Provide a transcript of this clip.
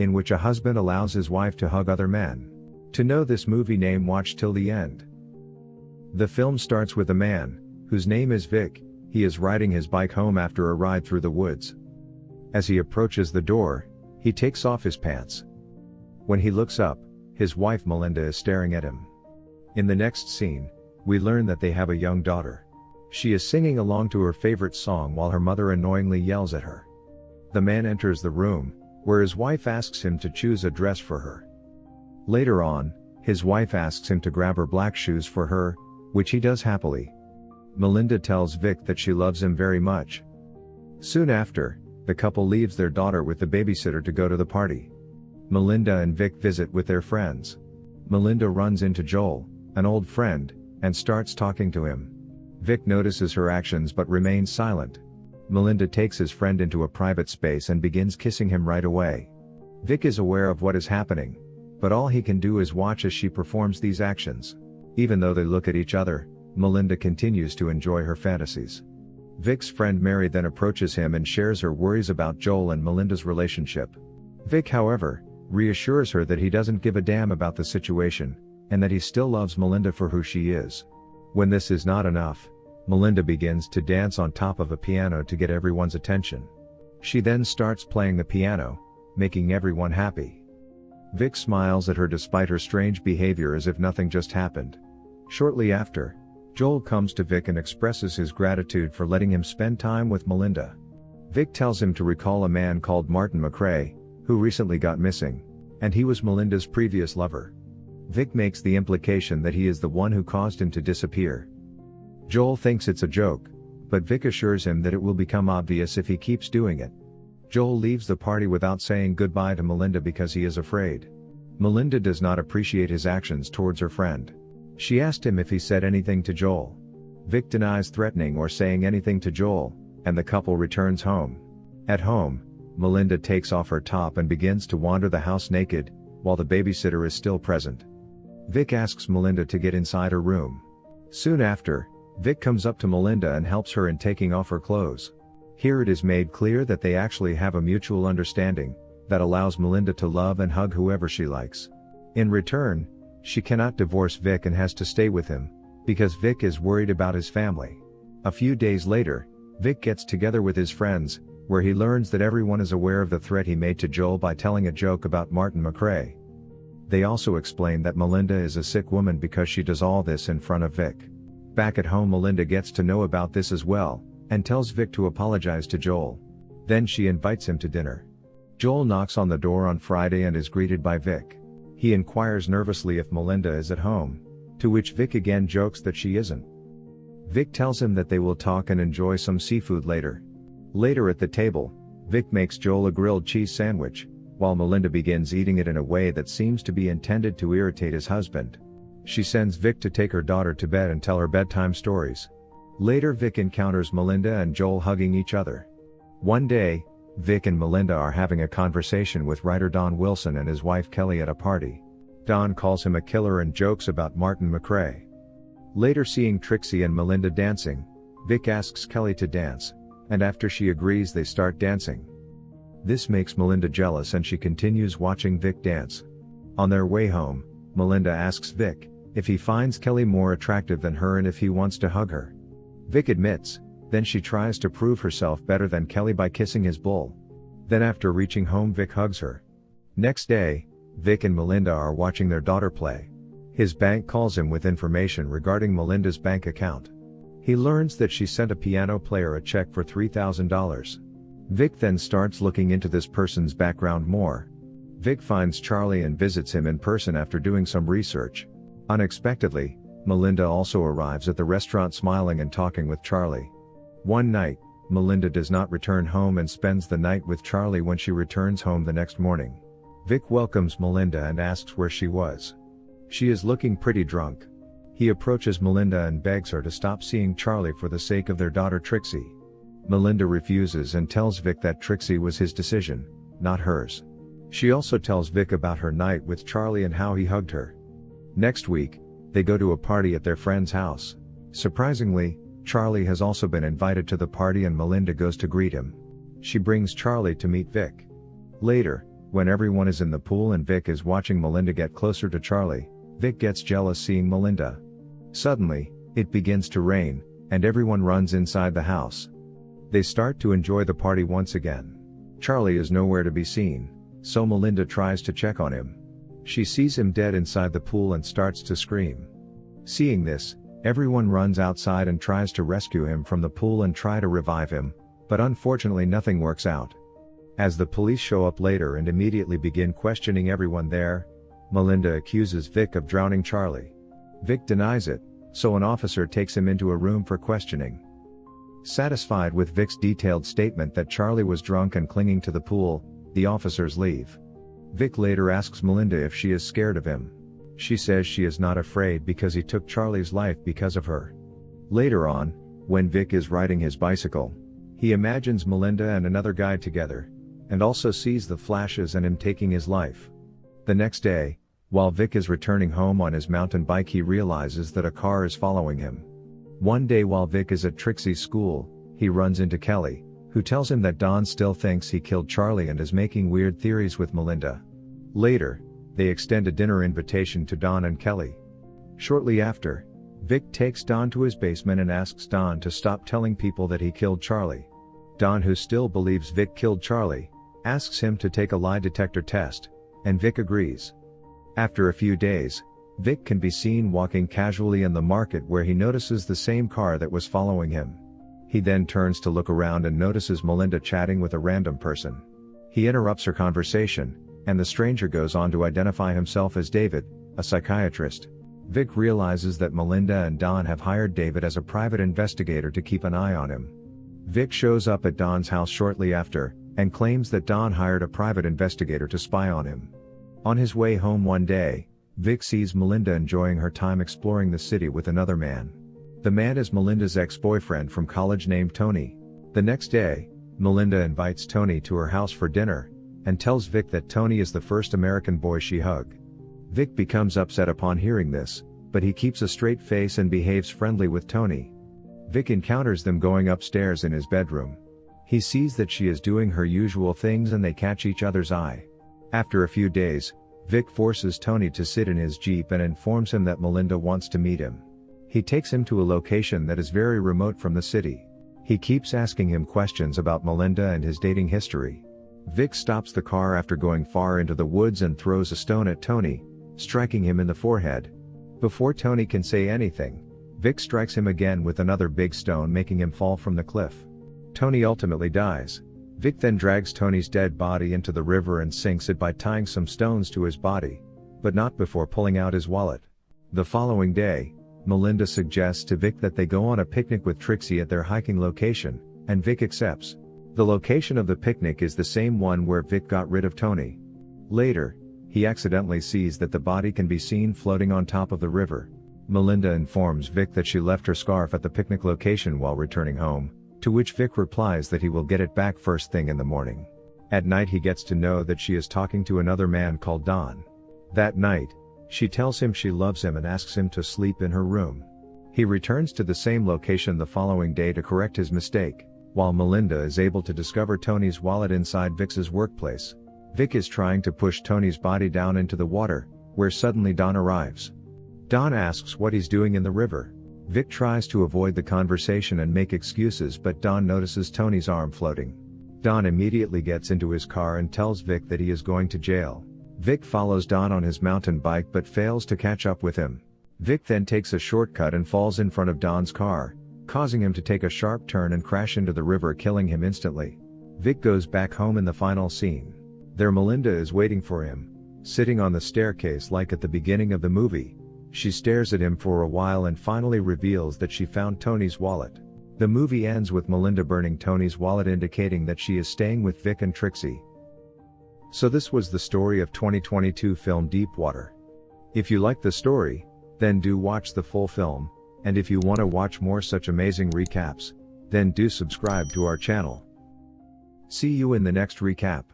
in which a husband allows his wife to hug other men. To know this movie name, watch till the end. The film starts with a man, whose name is Vic. He is riding his bike home after a ride through the woods. As he approaches the door, he takes off his pants. When he looks up, his wife Melinda is staring at him. In the next scene, we learn that they have a young daughter. She is singing along to her favorite song while her mother annoyingly yells at her. The man enters the room, where his wife asks him to choose a dress for her. Later on, his wife asks him to grab her black shoes for her, which he does happily. Melinda tells Vic that she loves him very much. Soon after, the couple leaves their daughter with the babysitter to go to the party. Melinda and Vic visit with their friends. Melinda runs into Joel, an old friend, and starts talking to him. Vic notices her actions but remains silent. Melinda takes his friend into a private space and begins kissing him right away. Vic is aware of what is happening, but all he can do is watch as she performs these actions. Even though they look at each other, Melinda continues to enjoy her fantasies. Vic's friend Mary then approaches him and shares her worries about Joel and Melinda's relationship. Vic, however, reassures her that he doesn't give a damn about the situation, and that he still loves Melinda for who she is. When this is not enough, Melinda begins to dance on top of a piano to get everyone's attention. She then starts playing the piano, making everyone happy. Vic smiles at her despite her strange behavior as if nothing just happened. Shortly after, Joel comes to Vic and expresses his gratitude for letting him spend time with Melinda. Vic tells him to recall a man called Martin McRae, who recently got missing, and he was Melinda's previous lover. Vic makes the implication that he is the one who caused him to disappear. Joel thinks it's a joke, but Vic assures him that it will become obvious if he keeps doing it. Joel leaves the party without saying goodbye to Melinda because he is afraid. Melinda does not appreciate his actions towards her friend. She asked him if he said anything to Joel. Vic denies threatening or saying anything to Joel, and the couple returns home. At home, Melinda takes off her top and begins to wander the house naked, while the babysitter is still present. Vic asks Melinda to get inside her room. Soon after, Vic comes up to Melinda and helps her in taking off her clothes. Here it is made clear that they actually have a mutual understanding, that allows Melinda to love and hug whoever she likes. In return, she cannot divorce Vic and has to stay with him, because Vic is worried about his family. A few days later, Vic gets together with his friends, where he learns that everyone is aware of the threat he made to Joel by telling a joke about Martin McRae. They also explain that Melinda is a sick woman because she does all this in front of Vic. Back at home, Melinda gets to know about this as well, and tells Vic to apologize to Joel. Then she invites him to dinner. Joel knocks on the door on Friday and is greeted by Vic. He inquires nervously if Melinda is at home, to which Vic again jokes that she isn't. Vic tells him that they will talk and enjoy some seafood later. Later at the table, Vic makes Joel a grilled cheese sandwich, while Melinda begins eating it in a way that seems to be intended to irritate his husband. She sends Vic to take her daughter to bed and tell her bedtime stories. Later, Vic encounters Melinda and Joel hugging each other. One day, Vic and Melinda are having a conversation with writer Don Wilson and his wife Kelly at a party. Don calls him a killer and jokes about Martin McRae. Later, seeing Trixie and Melinda dancing, Vic asks Kelly to dance, and after she agrees, they start dancing. This makes Melinda jealous and she continues watching Vic dance. On their way home, Melinda asks Vic if he finds Kelly more attractive than her and if he wants to hug her. Vic admits, then she tries to prove herself better than Kelly by kissing his bull. Then after reaching home, Vic hugs her. Next day, Vic and Melinda are watching their daughter play. His bank calls him with information regarding Melinda's bank account. He learns that she sent a piano player a check for $3,000. Vic then starts looking into this person's background more. Vic finds Charlie and visits him in person after doing some research. Unexpectedly, Melinda also arrives at the restaurant smiling and talking with Charlie. One night, Melinda does not return home and spends the night with Charlie when she returns home the next morning. Vic welcomes Melinda and asks where she was. She is looking pretty drunk. He approaches Melinda and begs her to stop seeing Charlie for the sake of their daughter Trixie. Melinda refuses and tells Vic that Trixie was his decision, not hers. She also tells Vic about her night with Charlie and how he hugged her. Next week, they go to a party at their friend's house. Surprisingly, Charlie has also been invited to the party and Melinda goes to greet him. She brings Charlie to meet Vic. Later, When everyone is in the pool and Vic is watching Melinda get closer to Charlie, Vic gets jealous seeing Melinda. Suddenly, it begins to rain, and everyone runs inside the house. They start to enjoy the party once again. Charlie is nowhere to be seen, so Melinda tries to check on him. She sees him dead inside the pool and starts to scream. Seeing this, everyone runs outside and tries to rescue him from the pool and try to revive him, but unfortunately nothing works out. As the police show up later and immediately begin questioning everyone there, Melinda accuses Vic of drowning Charlie. Vic denies it, so an officer takes him into a room for questioning. Satisfied with Vic's detailed statement that Charlie was drunk and clinging to the pool, the officers leave. Vic later asks Melinda if she is scared of him. She says she is not afraid because he took Charlie's life because of her. Later on, when Vic is riding his bicycle, he imagines Melinda and another guy together, and also sees the flashes and him taking his life. The next day, while Vic is returning home on his mountain bike, he realizes that a car is following him. One day while Vic is at Trixie's school, he runs into Kelly, who tells him that Don still thinks he killed Charlie and is making weird theories with Melinda. Later, they extend a dinner invitation to Don and Kelly. Shortly after, Vic takes Don to his basement and asks Don to stop telling people that he killed Charlie. Don, who still believes Vic killed Charlie, asks him to take a lie detector test, and Vic agrees. After a few days, Vic can be seen walking casually in the market where he notices the same car that was following him. He then turns to look around and notices Melinda chatting with a random person. He interrupts her conversation, and the stranger goes on to identify himself as David, a psychiatrist. Vic realizes that Melinda and Don have hired David as a private investigator to keep an eye on him. Vic shows up at Don's house shortly after, and claims that Don hired a private investigator to spy on him. On his way home one day, Vic sees Melinda enjoying her time exploring the city with another man. The man is Melinda's ex-boyfriend from college named Tony. The next day, Melinda invites Tony to her house for dinner, and tells Vic that Tony is the first American boy she hugged. Vic becomes upset upon hearing this, but he keeps a straight face and behaves friendly with Tony. Vic encounters them going upstairs in his bedroom. He sees that she is doing her usual things and they catch each other's eye. After a few days, Vic forces Tony to sit in his Jeep and informs him that Melinda wants to meet him. He takes him to a location that is very remote from the city. He keeps asking him questions about Melinda and his dating history. Vic stops the car after going far into the woods and throws a stone at Tony, striking him in the forehead. Before Tony can say anything, Vic strikes him again with another big stone, making him fall from the cliff. Tony ultimately dies. Vic then drags Tony's dead body into the river and sinks it by tying some stones to his body, but not before pulling out his wallet. The following day, Melinda suggests to Vic that they go on a picnic with Trixie at their hiking location, and Vic accepts. The location of the picnic is the same one where Vic got rid of Tony. Later, he accidentally sees that the body can be seen floating on top of the river. Melinda informs Vic that she left her scarf at the picnic location while returning home, to which Vic replies that he will get it back first thing in the morning. At night he gets to know that she is talking to another man called Don. That night, she tells him she loves him and asks him to sleep in her room. He returns to the same location the following day to correct his mistake, while Melinda is able to discover Tony's wallet inside Vic's workplace. Vic is trying to push Tony's body down into the water, where suddenly Don arrives. Don asks what he's doing in the river. Vic tries to avoid the conversation and make excuses, but Don notices Tony's arm floating. Don immediately gets into his car and tells Vic that he is going to jail. Vic follows Don on his mountain bike but fails to catch up with him. Vic then takes a shortcut and falls in front of Don's car, causing him to take a sharp turn and crash into the river, killing him instantly. Vic goes back home in the final scene. There Melinda is waiting for him, sitting on the staircase like at the beginning of the movie. She stares at him for a while and finally reveals that she found Tony's wallet. The movie ends with Melinda burning Tony's wallet, indicating that she is staying with Vic and Trixie. So this was the story of 2022 film Deep Water. If you liked the story, then do watch the full film, and if you want to watch more such amazing recaps, then do subscribe to our channel. See you in the next recap.